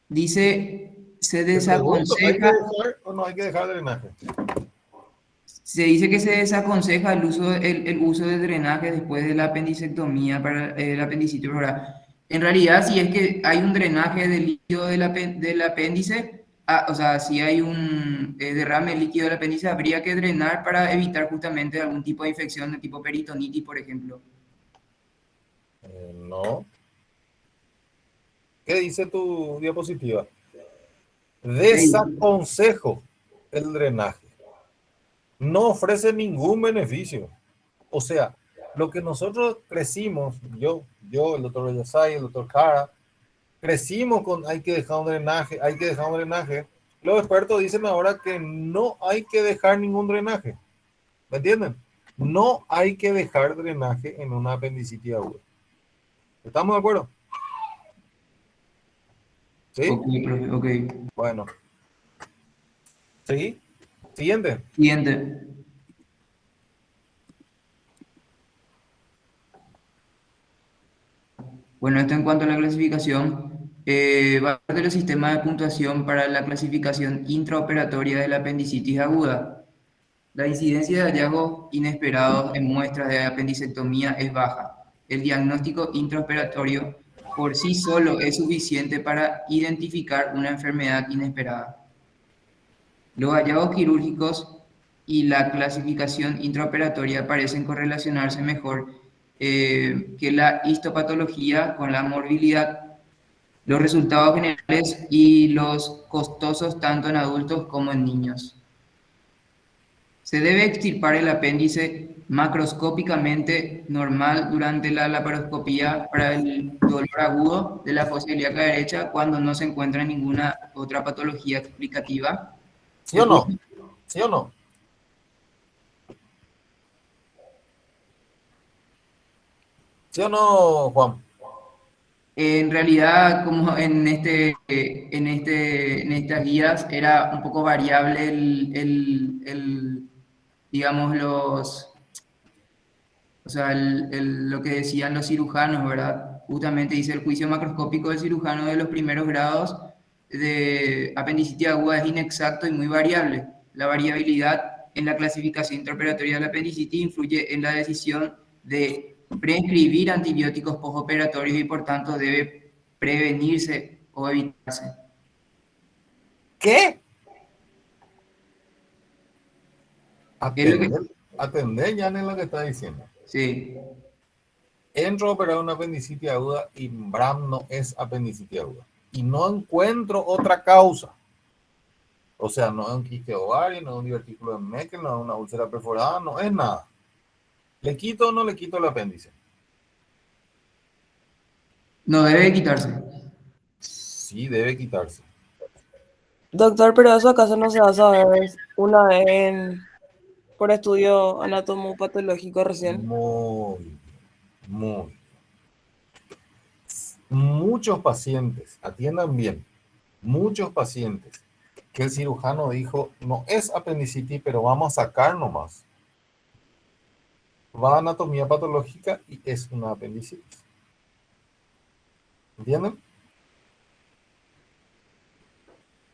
Dice, se Te pregunto, ¿hay que desaconseja, dejar o no hay que dejar drenaje? se dice que se desaconseja el uso de drenaje después de la apendicectomía para la apendicitis perforada. En realidad, si es que hay un drenaje de líquido del apéndice, o sea, si hay un derrame líquido del apéndice, habría que drenar para evitar justamente algún tipo de infección de tipo peritonitis, por ejemplo. No. ¿Qué dice tu diapositiva? Desaconsejo el drenaje. No ofrece ningún beneficio. O sea, lo que nosotros crecimos, yo, el doctor Yasai, el doctor Cara, crecimos con hay que dejar un drenaje, hay que dejar un drenaje. Los expertos dicen ahora que no hay que dejar ningún drenaje. ¿Me entienden? No hay que dejar drenaje en una apendicitis aguda. ¿Estamos de acuerdo? ¿Sí? Ok, profe, ok. Bueno. ¿Sí? Siguiente. Siguiente. Bueno, esto en cuanto a la clasificación, va a ser el sistema de puntuación para la clasificación intraoperatoria de la apendicitis aguda. La incidencia de hallazgos inesperados en muestras de apendicectomía es baja. El diagnóstico intraoperatorio por sí solo es suficiente para identificar una enfermedad inesperada. Los hallazgos quirúrgicos y la clasificación intraoperatoria parecen correlacionarse mejor que la histopatología con la morbilidad, los resultados generales y los costosos tanto en adultos como en niños. Se debe extirpar el apéndice macroscópicamente normal durante la laparoscopía para el dolor agudo de la fosa ilíaca derecha cuando no se encuentra ninguna otra patología explicativa. ¿Sí o no? ¿Sí o no? ¿Sí o no, Juan? En realidad, como en estas guías era un poco variable digamos, o sea, lo que decían los cirujanos, ¿verdad? Justamente dice el juicio macroscópico del cirujano de los primeros grados de apendicitis aguda es inexacto y muy variable. La variabilidad en la clasificación intraoperatoria de la apendicitis influye en la decisión de prescribir antibióticos postoperatorios y por tanto debe prevenirse o evitarse. ¿Qué? Es lo que, Atender ya en lo que está diciendo. sí. Entro a operar una apendicitis aguda y Bram no es apendicitis aguda. Y no encuentro otra causa. O sea, no es un quiste ovario, no es un divertículo de Meckel, no es una úlcera perforada, no es nada. ¿Le quito o no le quito el apéndice? No debe quitarse. Sí, debe quitarse. Doctor, pero eso acaso no se va a saber una vez por estudio anatomopatológico recién. Muy, muy. Muchos pacientes, atiendan bien, muchos pacientes que el cirujano dijo, no es apendicitis, pero vamos a sacar nomás. Va a anatomía patológica y es una apendicitis. ¿Entienden?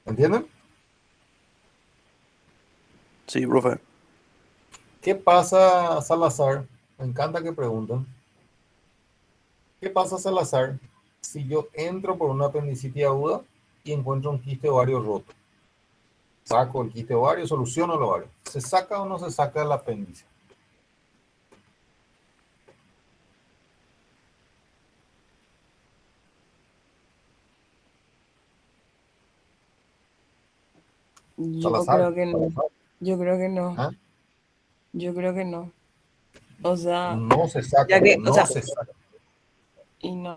¿Entienden? Sí, profe. ¿Qué pasa, Salazar? Me encanta que pregunten. ¿Qué pasa, Salazar, si yo entro por una apendicitis aguda y encuentro un quiste ovario roto? Saco el quiste ovario, soluciono el ovario. ¿Se saca o no se saca el apéndice? Yo Salazar. creo que no. Yo creo que no. ¿Ah? Yo creo que no. O sea, No se saca, ya que, o no sea, se saca, y no.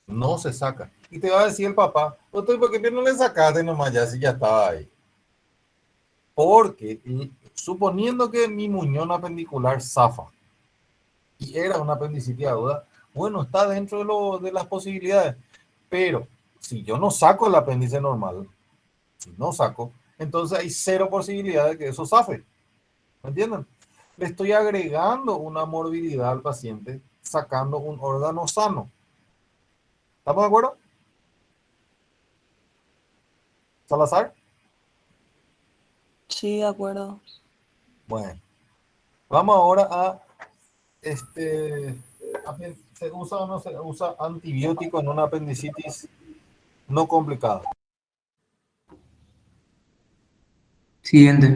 no se saca. Y te va a decir el papá, doctor, ¿por qué no le sacaste nomás ya si ya estaba ahí? Porque suponiendo que mi muñón apendicular zafa y era una apendicitis aguda, bueno, está dentro de las posibilidades. Pero si yo no saco el apéndice normal, si no saco, entonces hay cero posibilidad de que eso zafe. ¿Me entienden? Le estoy agregando una morbilidad al paciente sacando un órgano sano. ¿Estamos de acuerdo? Salazar. Sí, de acuerdo. Bueno, vamos ahora a ¿se usa o no se usa antibiótico en una apendicitis no complicada? Siguiente.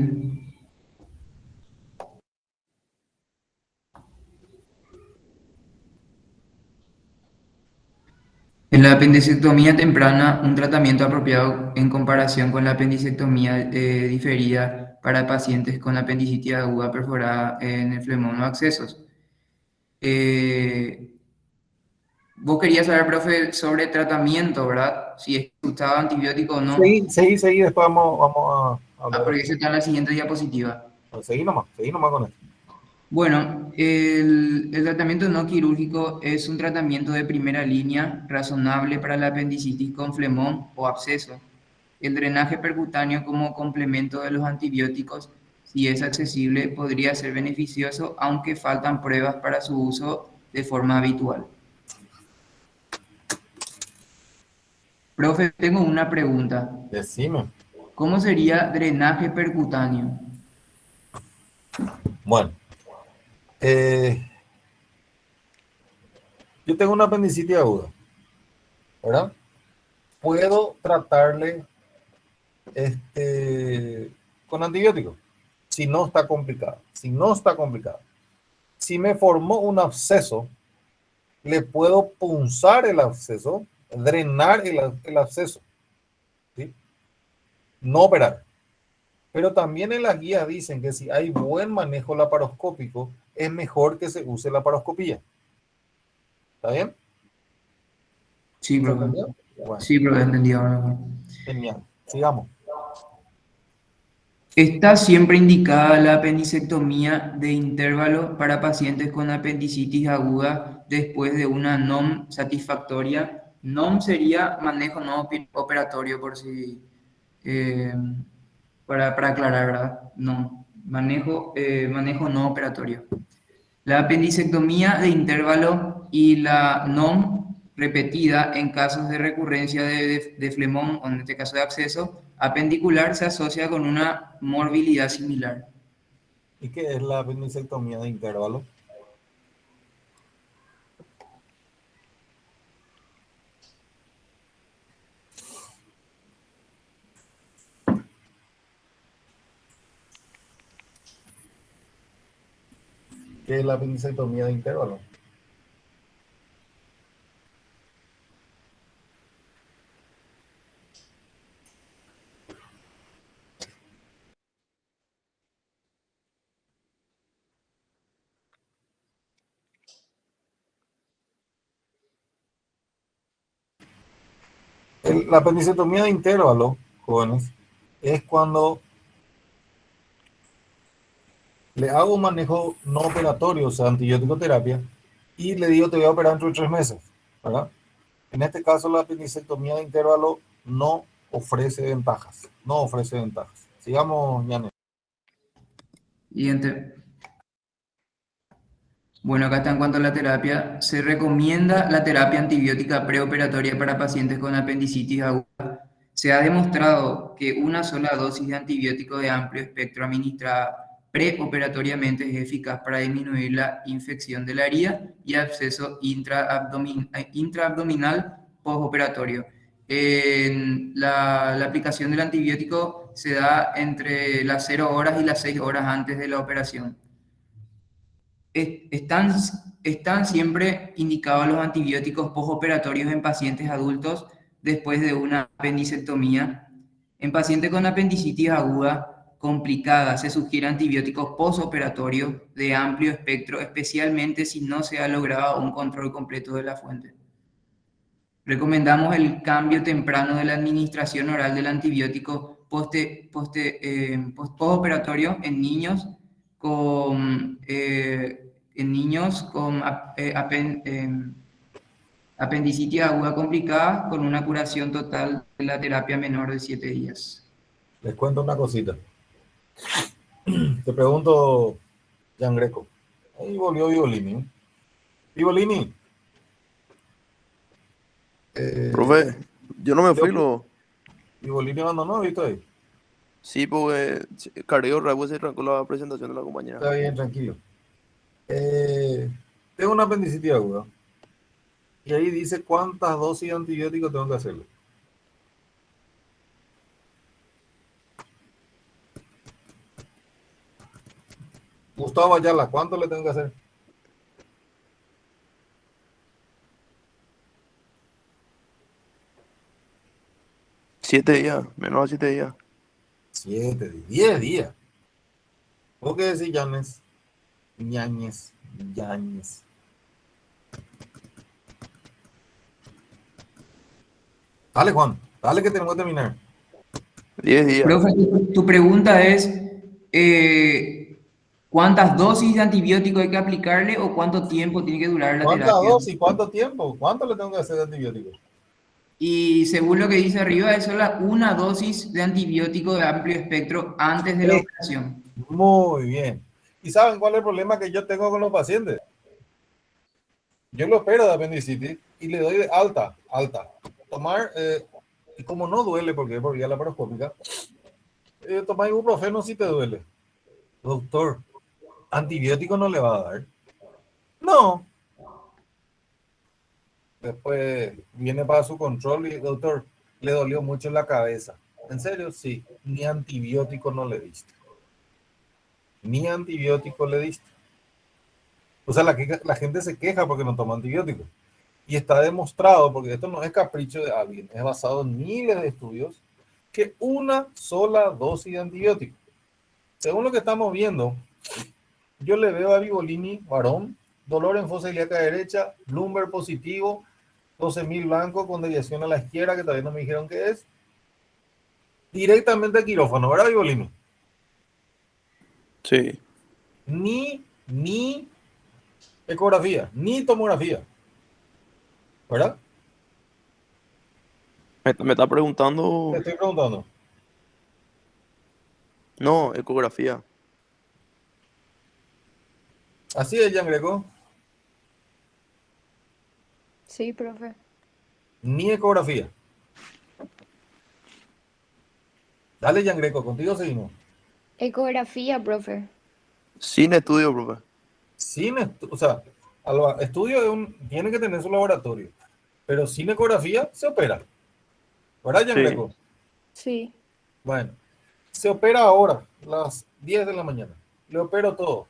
En la apendicectomía temprana, un tratamiento apropiado en comparación con la apendicectomía diferida para pacientes con apendicitis aguda perforada en el flemón o accesos. Eh, Vos querías saber, profe, sobre tratamiento, ¿verdad? Si es que usaba antibiótico o no. Seguí, después vamos a Ah, hablar. porque eso está en la siguiente diapositiva. Seguí nomás con esto. Bueno, el tratamiento no quirúrgico es un tratamiento de primera línea razonable para la apendicitis con flemón o absceso. El drenaje percutáneo como complemento de los antibióticos, si es accesible, podría ser beneficioso, aunque faltan pruebas para su uso de forma habitual. Profe, tengo una pregunta. Decime. ¿Cómo sería drenaje percutáneo? Bueno, yo tengo una apendicitis aguda, ¿verdad? Puedo tratarle con antibióticos si no está complicado. Si no está complicado. Si me formó un absceso, le puedo punzar el absceso, drenar el absceso, ¿sí? No operar. Pero también en las guías dicen que si hay buen manejo laparoscópico, es mejor que se use la laparoscopía. ¿Está bien? Sí, ¿Se profe. entendió? Bueno, Sí, profe, entendí ahora. genial. Sigamos. Está siempre indicada la apendicectomía de intervalo para pacientes con apendicitis aguda después de una NOM satisfactoria. NOM sería manejo no operatorio, por si, eh, para aclarar, ¿verdad? No, manejo no operatorio. La apendicectomía de intervalo y la NOM repetida en casos de recurrencia de flemón, o en este caso de absceso apendicular, se asocia con una morbilidad similar. ¿Y qué es la apendicectomía de intervalo? ¿Qué es la apendicectomía de intervalo? La apendicectomía de intervalo, jóvenes, es cuando le hago un manejo no operatorio, o sea, antibiótico terapia, y le digo te voy a operar dentro de 3 meses, ¿verdad? En este caso, la apendicectomía de intervalo no ofrece ventajas. No ofrece ventajas. Sigamos, Janet. Siguiente. Bueno, acá está en cuanto a la terapia. Se recomienda la terapia antibiótica preoperatoria para pacientes con apendicitis aguda. Se ha demostrado que una sola dosis de antibiótico de amplio espectro administrada preoperatoriamente es eficaz para disminuir la infección de la herida y absceso intraabdominal postoperatorio. La aplicación del antibiótico se da entre las 0 horas y las 6 horas antes de la operación. Están siempre indicados los antibióticos postoperatorios en pacientes adultos después de una apendicectomía. En pacientes con apendicitis aguda complicada se sugiere antibióticos postoperatorios de amplio espectro, especialmente si no se ha logrado un control completo de la fuente. Recomendamos el cambio temprano de la administración oral del antibiótico postoperatorio en niños con apendicitis aguda complicada con una curación total de la terapia menor de 7 días. Les cuento una cosita. Te pregunto, Gian Greco. Ahí volvió Vivolini. Vivolini. Profe, yo no me fui, lo... Vivolini abandonó, ¿viste ahí? Sí, porque Carrillo Ragüe se arrancó la presentación de la compañera. Está bien, tranquilo. Tengo una apendicitis aguda. Y ahí dice cuántas dosis de antibiótico tengo que hacerle. Gustavo Ayala, ¿cuánto le tengo que hacer? Siete días, menos de 7 días. 10 días. ¿Vos qué decís, Yanes? Ñañez. Dale, Juan. Dale que tenemos que terminar. 10 días. Profe, tu pregunta es, ¿cuántas dosis de antibiótico hay que aplicarle o cuánto tiempo tiene que durar la ¿Cuántas terapia? dosis? ¿Cuánto tiempo? ¿Cuánto le tengo que hacer de antibiótico? Y según lo que dice arriba, es solo una dosis de antibiótico de amplio espectro antes de la operación. Muy bien. ¿Y saben cuál es el problema que yo tengo con los pacientes? Yo lo opero de apendicitis y le doy de alta. Tomar, y como no duele, porque es por vía laparoscópica, tomar ibuprofeno si te duele. Doctor, ¿antibiótico no le va a dar? No. Después viene para su control y, doctor, le dolió mucho la cabeza. ¿En serio? Sí. Ni antibiótico no le diste. Ni antibiótico le diste. O sea, la gente se queja porque no toma antibióticos. Y está demostrado, porque esto no es capricho de alguien, es basado en miles de estudios, que una sola dosis de antibiótico. Según lo que estamos viendo, yo le veo a Vivolini, varón, dolor en fosa ilíaca derecha, Bloomberg positivo, 12.000 blanco con desviación a la izquierda, que todavía no me dijeron qué es. Directamente al quirófano, ¿verdad, Vivolini? Sí. Ni ecografía, ni tomografía. ¿Verdad? Me está preguntando. Te estoy preguntando. No, ecografía. Así es, Jean Greco. Sí, profe. Ni ecografía. Dale, Jean Greco, contigo seguimos. Ecografía, profe. Sin estudio, profe. O sea, estudio tiene que tener su laboratorio, pero sin ecografía se opera. ¿Verdad, Jean Sí. Greco? Sí. Bueno, se opera ahora, las 10 de la mañana. Le opero todo.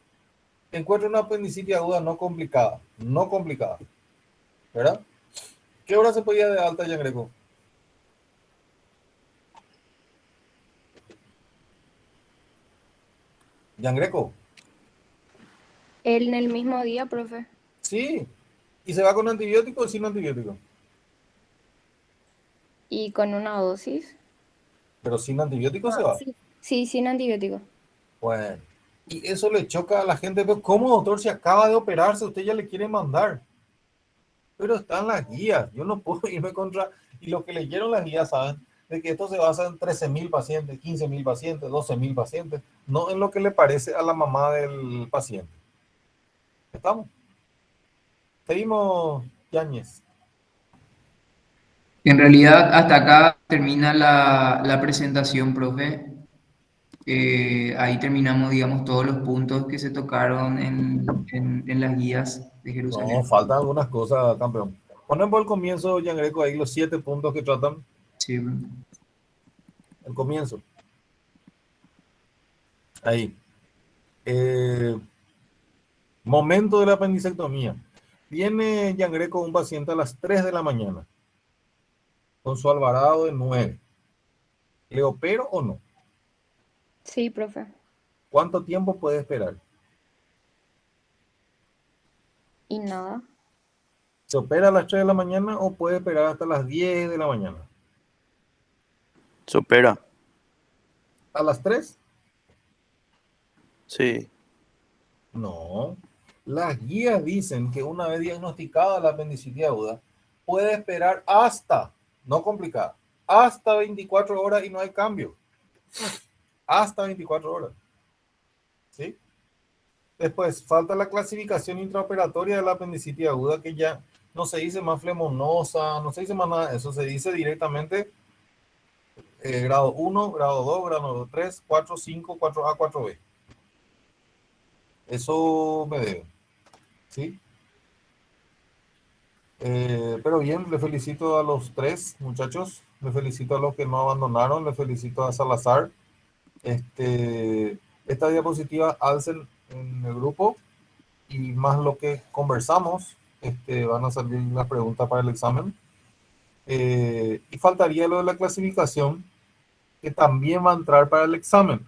Encuentro una apendicitis aguda no complicada. No complicada. ¿Verdad? ¿Qué hora se podía de alta, Jean Greco? Jean Greco. En el mismo día, profe. Sí. ¿Y se va con antibiótico o sin antibiótico? Y con una dosis. Pero sin antibiótico se Ah, va. sí. Sí, sin antibiótico. Bueno. Y eso le choca a la gente. Pero ¿cómo, doctor, si acaba de operarse, usted ya le quiere mandar? Pero están las guías. Yo no puedo irme contra... Y lo que leyeron las guías saben de que esto se basa en 13.000 pacientes, 15.000 pacientes, 12.000 pacientes, no en lo que le parece a la mamá del paciente. ¿Estamos? Seguimos, Yáñez. En realidad, hasta acá termina la presentación, profe. Ahí terminamos, digamos, todos los puntos que se tocaron en las guías de No, Jerusalén. faltan algunas cosas, campeón. Ponen por el comienzo, Jean Greco, ahí los 7 puntos que tratan. Sí, profe. El comienzo. Ahí. Momento de la apendicectomía. Viene Jean Greco, un paciente a las 3 de la mañana, con su Alvarado de 9. ¿Le opero o no? Sí, profe. ¿Cuánto tiempo puede esperar? Y nada. ¿Se opera a las 3 de la mañana o puede esperar hasta las 10 de la mañana? Se opera. ¿A las 3? Sí. No. Las guías dicen que una vez diagnosticada la apendicitis aguda, puede esperar hasta, no complicada, hasta 24 horas y no hay cambio. Hasta 24 horas. ¿Sí? Después, falta la clasificación intraoperatoria de la apendicitis aguda, que ya no se dice más flemonosa, no se dice más nada de eso, se dice directamente grado 1, grado 2, grado 3, 4, 5, 4A, 4B. Eso me debe. ¿Sí? Pero bien, le felicito a los 3 muchachos, le felicito a los que no abandonaron, le felicito a Salazar. Esta diapositiva alcen en el grupo y más lo que conversamos, van a salir las preguntas para el examen. Y faltaría lo de la clasificación, que también va a entrar para el examen.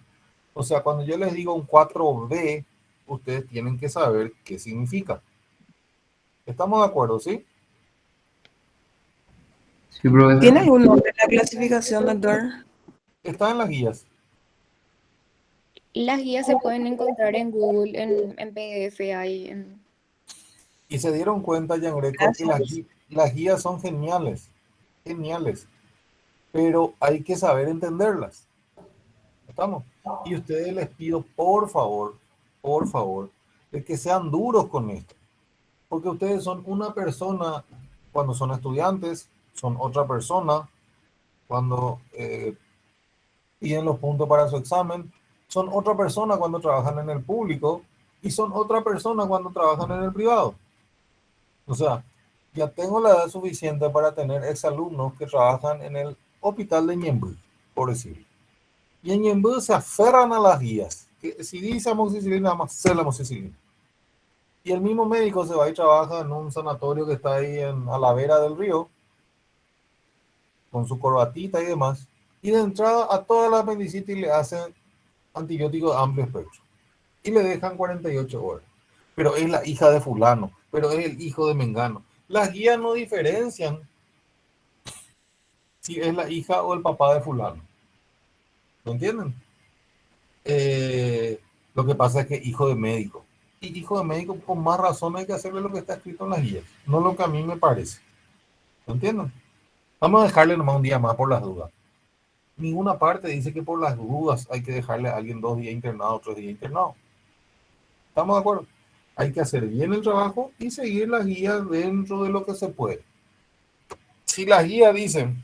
O sea, cuando yo les digo un 4B, ustedes tienen que saber qué significa. ¿Estamos de acuerdo, sí? Sí, profe. ¿Tiene algún nombre la clasificación, doctor? Está en las guías. Las guías se pueden encontrar en Google, en PDF, ahí en... Y se dieron cuenta, Jean Greco, que las guías son geniales, geniales, pero hay que saber entenderlas. ¿Estamos? Y ustedes les pido, por favor, de que sean duros con esto. Porque ustedes son una persona cuando son estudiantes, son otra persona cuando piden los puntos para su examen, son otra persona cuando trabajan en el público y son otra persona cuando trabajan en el privado. O sea, ya tengo la edad suficiente para tener exalumnos que trabajan en el hospital de Ñemby, por decirlo. Y en Ñemby se aferran a las guías. Que si dice amoxicilina, nada más sé la amoxicilina. Y el mismo médico se va y trabaja en un sanatorio que está ahí a la vera del río, con su corbatita y demás. Y de entrada a toda la apendicitis le hacen antibióticos de amplio espectro. Y le dejan 48 horas. Pero es la hija de fulano, pero es el hijo de Mengano. Las guías no diferencian si es la hija o el papá de fulano. ¿No entienden? Lo que pasa es que hijo de médico. Y hijo de médico, con más razón hay que hacerle lo que está escrito en las guías, no lo que a mí me parece. ¿No entienden? Vamos a dejarle nomás un día más por las dudas. Ninguna parte dice que por las dudas hay que dejarle a alguien 2 días internado, 3 días internado. ¿Estamos de acuerdo? Hay que hacer bien el trabajo y seguir las guías dentro de lo que se puede. Si las guías dicen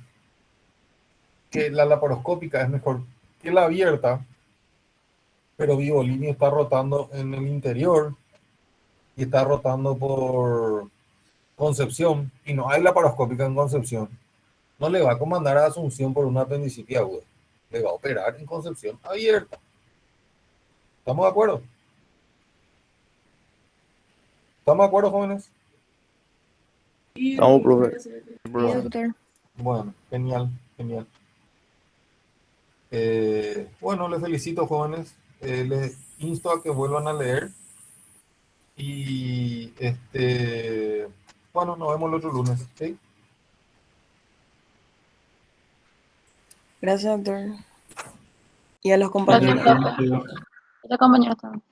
que la laparoscópica es mejor que la abierta, pero Vivolini está rotando en el interior y está rotando por Concepción y no hay laparoscópica en Concepción, no le va a comandar a Asunción por una apendicitis aguda, le va a operar en Concepción abierta. ¿Estamos de acuerdo? ¿Estamos de acuerdo, jóvenes? Estamos, profe. Sí, Profe. doctor. Bueno, genial, genial. Bueno, les felicito, jóvenes. Les insto a que vuelvan a leer. Y bueno, nos vemos el otro lunes. ¿Sí? Gracias, doctor. Y a los Gracias, compañeros. doctor. Hola compañeros también.